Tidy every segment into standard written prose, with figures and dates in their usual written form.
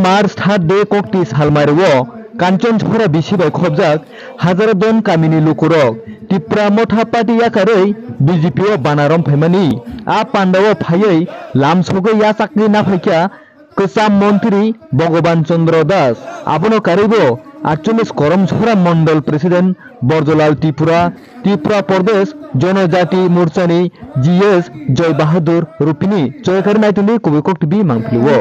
मार्च 7 दे कोकटी सालमारिओ कांचन छरा बिसिबाय खबजाक हाजार दन कामिनी लुकुरक टिप्रा मथा पार्टी याकारै बीजेपीओ बानारम फैमानी आ पांडाव फायै लामसगै याचाकनि नाफाइक्या कसाम मंत्री भगवान चंद्र दास आबनो कारिबो 48 करम छरा मंडल प्रेसिडेंट बरजलाल त्रिपुरा प्रदेश जनजाति मोर्चानि जीएस जय बहादुर रुपिनी जयकर नायतुनि कुबेकक टिभि मांफिलिओ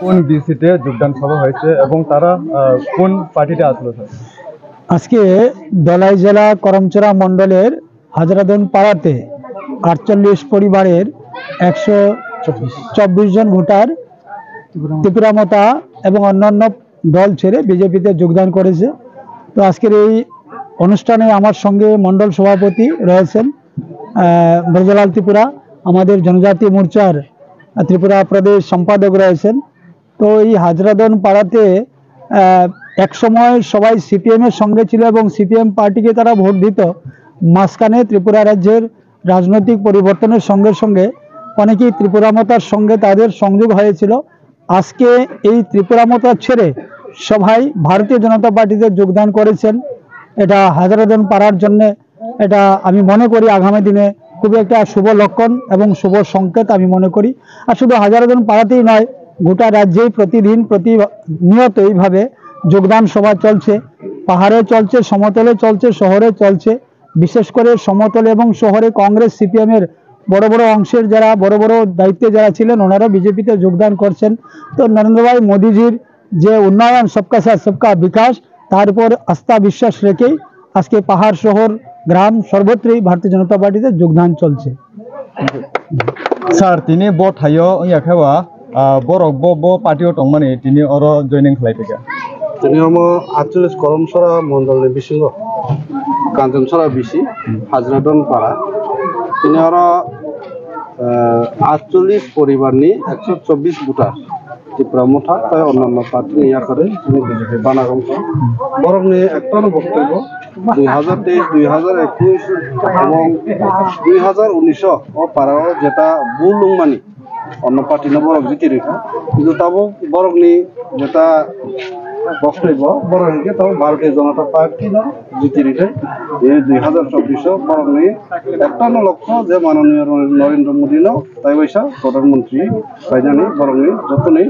কোন বিসিতে যোগদান সভা হয়েছে এবং তারা কোন পার্টিতে আসলো স্যার? আজকে দলাই জেলা করমচরা মন্ডলের হাজরাদন পাড়াতে 48 পরিবারের 124 জন ভোটার ত্রিপুরা মতা এবং অন্যান্য দল ছেড়ে বিজেপিতে যোগদান করেছে। তো আজকের এই অনুষ্ঠানে আমার সঙ্গে মন্ডল সভাপতি রয়েছেন বরজলাল ত্রিপুরা, আমাদের জনজাতি মোর্চার ত্রিপুরা প্রদেশ সম্পাদক রয়েছেন। তো এই হাজরাদন পাড়াতে এক সময় সবাই সিপিএম এর সঙ্গে ছিল এবং সিপিএম পার্টিকে তারা ভোট দিত। মাঝখানে ত্রিপুরা রাজ্যের রাজনৈতিক পরিবর্তনের সঙ্গে সঙ্গে অনেকেই ত্রিপুরা মতার সঙ্গে তাদের সংযোগ হয়েছিল। আজকে এই ত্রিপুরা মতা ছেড়ে সবাই ভারতীয় জনতা পার্টিতে যোগদান করেছেন। এটা হাজরাদন পাড়ার জন্য এটা আমি মনে করি আগামী দিনে খুবই একটা শুভ লক্ষণ এবং শুভ সংকেত আমি মনে করি। আর শুধু হাজরাদন পাড়াতেই নয়, গোটা রাজ্যেই প্রতিদিন প্রতিনিয়ত এইভাবে যোগদান সভা চলছে। পাহাড়ে চলছে, সমতলে চলছে, শহরে চলছে। বিশেষ করে সমতলে এবং শহরে কংগ্রেস সিপিএম এর বড় বড় অংশের যারা বড় বড় দায়িত্বে যারা ছিলেন ওনারা বিজেপিতে যোগদান করছেন। তো নরেন্দ্র ভাই মোদীজির যে উন্নয়ন সবকা সাথ সবকা বিকাশ তার উপর আস্থা বিশ্বাস রেখেই আজকে পাহাড় শহর গ্রাম সর্বত্রই ভারতীয় জনতা পার্টিতে যোগদান চলছে। স্যার তিনি ব থাইও ইয়াখাবা বরক ব পার্টিও টংমানি তিনি অর জয়েনিং খালাইতেকা তিনি হম 48 করমছড়া মন্ডলের বিসিঙ্গ কাঞ্চনছড়া বিসি হাজরাদন পাড়া তিনি আর 48 পরিবারনি 124 ভোটার ত্রিপুরা মঠা তাই অন্যান্য পার্টি ইয়া করে তিনি বিজেপি বানারম বরংনি একটানো বক্তব্য 2023 2021 এবং 2019 ও পারাও যেটা বুলুংমানি অন্য পার্টি না বরক জিতে রেখা কিন্তু তাও বরংনি যেটা বক্তব্য বরংকে তাও ভারতীয় জনতা পার্টি না জিতে রেখে 2024 বরংনি একটানো লক্ষ্য যে মাননীয় নরেন্দ্র মোদী ন তাই বৈশা প্রধানমন্ত্রী বাইজানি বরংনি যতনই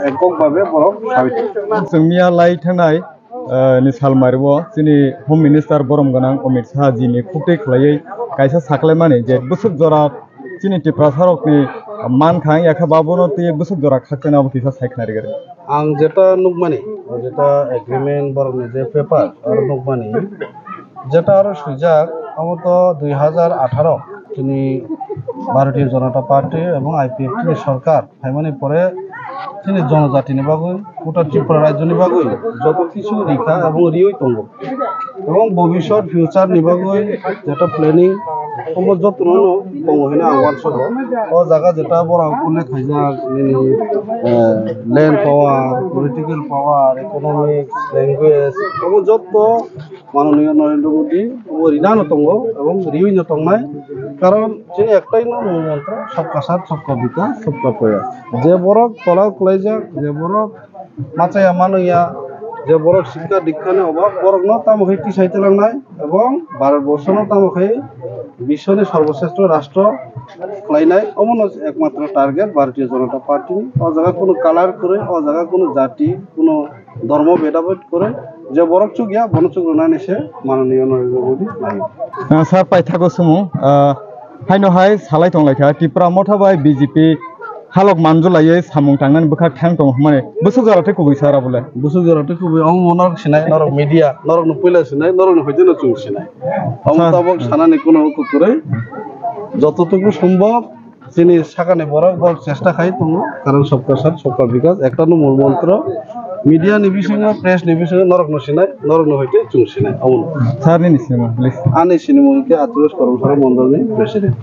এককভাবে বরক সাবিত जोंनिया लाई थानाय नि सालमारिओ जोंनि होम मिनिस्टार बरम गोनां अमित शाह जीनि खुबटे खलायै कायसा साख्लायमानि जे बोसोर जरा जोंनि टिप्रा सारकनि मानखां याखाबाबोनो ति बोसोर जरा खाखनाबो किसा सायखनारि गरे आं जेटा नुकमानि जेटा एग्रीमेंट बरंनि जे पेपर और नुकमानि जेटा और सुजाक আমত 2018 তিনি ভারতীয় জনতা পার্টি এবং আইপিএফ সরকার ফাইমানি পরে তিনি জনজাতিনি বাগুই গোটা ত্রিপুরা রাজ্যনি বাগুই যত কিছু রেখা এবং রিওই তঙ্গ এবং ভবিষ্যৎ ফিউচার নিবাগুই যেটা প্ল্যানিং সমস্ত যত্ন তঙ্গহিনে আহ্বান সহ ও জায়গা যেটা বড় উল্লেখ হয় যা ল্যান্ড পাওয়ার পলিটিক্যাল পাওয়ার ইকোনমিক্স ল্যাঙ্গুয়েজ এবং যত মাননীয় নরেন্দ্র মোদী ও রিনান তঙ্গ এবং রিউই তংনায় কারণ তিনি একটাই না মূলমন্ত্র সবকা সাথ সবকা বিকাশ সবকা প্রয়াস যে বড় তলা কলাইজাক যে বড় মাচায়া মানইয়া যে বড় শিক্ষা দীক্ষানে অভাব বড় ন তামুখে টিসাইতে লাংনায় এবং ভারতবর্ষ ন তামুখে বিশ্বনি সর্বশ্রেষ্ঠ রাষ্ট্র খলাইনায় অমন একমাত্র টার্গেট ভারতীয় জনতা পার্টি ও জায়গা কোনো কালার করে ও জায়গা কোনো জাতি কোনো ধর্ম ভেদাভেদ করে যে বড় চুকিয়া বনচুক রুনানিসে মাননীয় নরেন্দ্র মোদী নাই স্যার পাইথাগো সুমু हायनो हाय सालाय तंलायखा टिप्रा मथाबाय बीजेपी हालक मानजुलायै सामुं थांनानै बोखा थां दं माने बोसोर जराथे कुबै सारा बोले बोसोर जराथे कुबै आं नरक सिनाय नरक मिडिया नरक न पयला सिनाय नरक न हयजनो चुं सिनाय आं ताबक सानानि कोनो कुकुरै যতটুকু সম্ভব তিনি সাকানে বড় চেষ্টা খাই তঙ্গ কারণ সবকা সাথ সবকা বিকাশ একটা মূল মন্ত্র মিডিয়া নিবিসিং প্রেস নিবিসিং নরক নসিনাই নরক নহইতে চুংসিনাই আমন সারনি নিসিমা প্লিজ আনি সিনেমাকে আত্মীয় কর্মচারী মন্ডলী প্রেসিডেন্ট